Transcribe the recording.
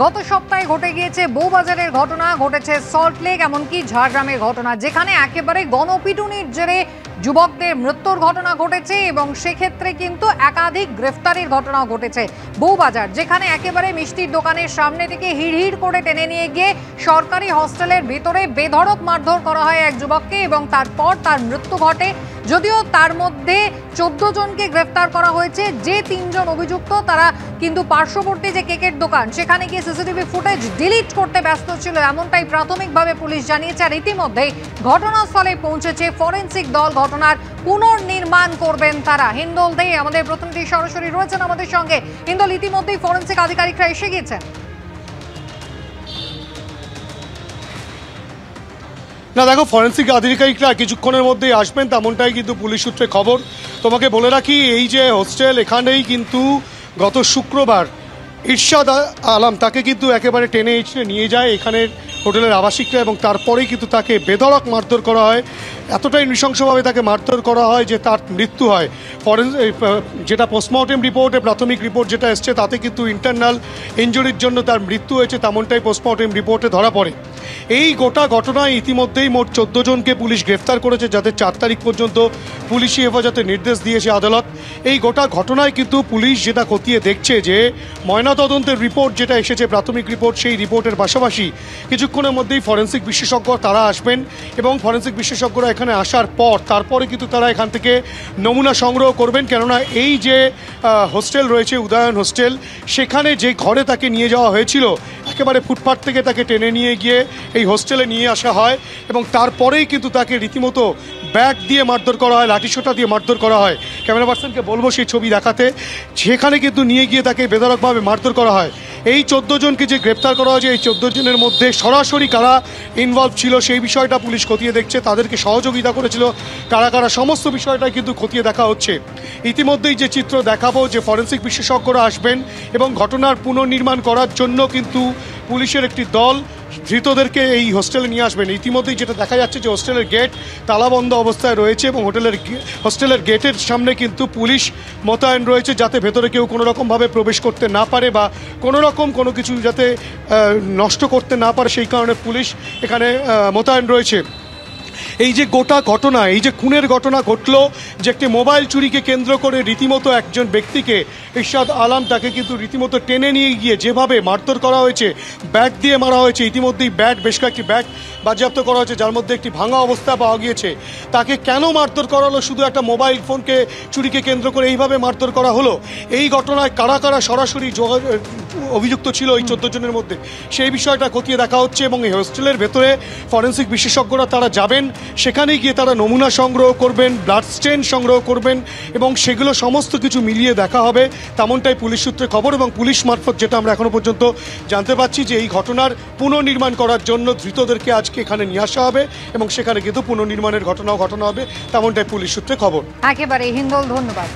গত সপ্তাহে ঘটে গিয়েছে বউবাজারের ঘটনা, ঘটেছে সল্টলেক, এমনকি ঝাড়গ্রামের ঘটনা, যেখানে একেবারে গণপিটুনির জেরে যুবকদের মৃত্যুর ঘটনা ঘটেছে এবং সেক্ষেত্রে কিন্তু একাধিক গ্রেফতারির ঘটনাও ঘটেছে। বউবাজার, যেখানে একেবারে মিষ্টির দোকানের সামনে থেকে হিড় করে টেনে নিয়ে গিয়ে সরকারি হস্টেলের ভেতরে বেধড়ক মারধর করা হয় এক যুবককে এবং তারপর তার মৃত্যু ঘটে। যদিও তার মধ্যে 14 জনকে গ্রেফতার করা হয়েছে। যে 3 জন অভিযুক্ত তারা কিন্তু পার্শ্ববর্তী যে কেকের দোকান সেখানে গিয়ে সিসিটিভি ফুটেজ ডিলিট করতে ব্যস্ত ছিল, এমনটাই প্রাথমিকভাবে পুলিশ জানিয়েছে। আর ইতিমধ্যেই ঘটনাস্থলে পৌঁছেছে ফরেন্সিক দল, ঘটনার পুনর্নির্মাণ করবেন তারা। হিন্দল দে আমাদের প্রতিনিধি সরাসরি রয়েছেন আমাদের সঙ্গে। হিন্দল, ইতিমধ্যেই ফরেন্সিক আধিকারিকরা এসে গিয়েছেন। না দেখো, ফরেন্সিক আধিকারিকরা কিছুক্ষণের মধ্যেই আসবেন, তেমনটাই কিন্তু পুলিশ সূত্রে খবর। তোমাকে বলে রাখি, এই যে হোস্টেল, এখানেই কিন্তু গত শুক্রবার ইরশাদ আলম তাকে কিন্তু একেবারে টেনে হিঁচড়ে নিয়ে যায় এখানের হোটেলের আবাসিকরা এবং তারপরেই কিন্তু তাকে বেধড়ক মারধর করা হয়। এতটাই নৃশংসভাবে তাকে মারধর করা হয় যে তার মৃত্যু হয়। যেটা পোস্টমর্টেম রিপোর্টে প্রাথমিক রিপোর্ট যেটা এসছে তাতে কিন্তু ইন্টারনাল ইনজুরির জন্য তার মৃত্যু হয়েছে, তেমনটাই পোস্টমর্টেম রিপোর্টে ধরা পড়ে। এই গোটা ঘটনায় ইতিমধ্যেই মোট 14 জনকে পুলিশ গ্রেফতার করেছে, যাদের 4 তারিখ পর্যন্ত পুলিশি হেফাজতে নির্দেশ দিয়েছে আদালত। এই গোটা ঘটনায় কিন্তু পুলিশ যেটা খতিয়ে দেখছে যে ময়নাতদন্তের রিপোর্ট যেটা এসেছে, প্রাথমিক রিপোর্ট, সেই রিপোর্টের পাশাপাশি কিছুক্ষণের মধ্যেই ফরেন্সিক বিশেষজ্ঞ তারা আসবেন এবং ফরেন্সিক বিশেষজ্ঞরা এখানে আসার পর তারপরে কিন্তু তারা এখান থেকে নমুনা সংগ্রহ করবেন। কেননা এই যে হোস্টেল রয়েছে, উদয়ন হোস্টেল, সেখানে যে ঘরে তাকে নিয়ে যাওয়া হয়েছিল, একেবারে ফুটপাথ থেকে তাকে টেনে নিয়ে গিয়ে এই হোস্টেলে নিয়ে আসা হয় এবং তারপরেই কিন্তু তাকে রীতিমতো ব্যাট দিয়ে মারধর করা হয়, লাঠিসোঁটা দিয়ে মারধর করা হয়। ক্যামেরা পার্সনকে বলবো সেই ছবি দেখাতে। সেখানে কিন্তু নিয়ে গিয়ে তাকে বেধড়কভাবে মারধর করা হয়। এই 14 জনকে যে গ্রেপ্তার করা হয়েছে, এই 14 জনের মধ্যে সরাসরি কারা ইনভলভ ছিল সেই বিষয়টা পুলিশ খতিয়ে দেখছে, তাদেরকে সহযোগিতা করেছিল কারা কারা, সমস্ত বিষয়টা কিন্তু খতিয়ে দেখা হচ্ছে। ইতিমধ্যেই যে চিত্র দেখাবো, যে ফরেন্সিক বিশেষজ্ঞরা আসবেন এবং ঘটনার পুনর্নির্মাণ করার জন্য কিন্তু পুলিশের একটি দল ধৃতদেরকে এই হোস্টেলে নিয়ে আসবেন। ইতিমধ্যেই যেটা দেখা যাচ্ছে যে হোস্টেলের গেট তালাবন্ধ অবস্থায় রয়েছে এবং হোস্টেলের গেটের সামনে কিন্তু পুলিশ মোতায়েন রয়েছে, যাতে ভেতরে কেউ কোনো রকমভাবে প্রবেশ করতে না পারে বা কোনো রকম কোনো কিছু যাতে নষ্ট করতে না পারে, সেই কারণে পুলিশ এখানে মোতায়েন রয়েছে। এই যে গোটা ঘটনা, এই যে খুনের ঘটনা ঘটলো, যে একটি মোবাইল চুরিকে কেন্দ্র করে রীতিমতো একজন ব্যক্তিকে, ইরশাদ আলম, তাকে কিন্তু রীতিমতো টেনে নিয়ে গিয়ে যেভাবে মারধর করা হয়েছে, ব্যাট দিয়ে মারা হয়েছে। ইতিমধ্যেই বেশ কয়েকটি ব্যাট বাজেয়াপ্ত করা হয়েছে, যার মধ্যে একটি ভাঙা অবস্থা পাওয়া গিয়েছে। তাকে কেন মারধর করা হলো? শুধু একটা মোবাইল ফোনকে চুরিকে কেন্দ্র করে এইভাবে মারধর করা হলো। এই ঘটনায় কারা কারা সরাসরি অভিযুক্ত ছিল এই 14 জনের মধ্যে, সেই বিষয়টা খতিয়ে দেখা হচ্ছে এবং এই হোস্টেলের ভেতরে ফরেন্সিক বিশেষজ্ঞরা তারা যাবেন, সেখানে গিয়ে তারা নমুনা সংগ্রহ করবেন, ব্লাড স্টেন সংগ্রহ করবেন এবং সেগুলো সমস্ত কিছু মিলিয়ে দেখা হবে, তেমনটাই পুলিশ সূত্রে খবর। এবং পুলিশ মারফত যেটা আমরা এখনো পর্যন্ত জানতে পারছি যে এই ঘটনার পুনর্নির্মাণ করার জন্য ধৃতদেরকে আজকে এখানে নিয়ে আসা হবে এবং সেখানে কিন্তু পুনর্নির্মাণের ঘটনা হবে, তেমনটাই পুলিশ সূত্রে খবর। একেবারে হিন্দল, ধন্যবাদ।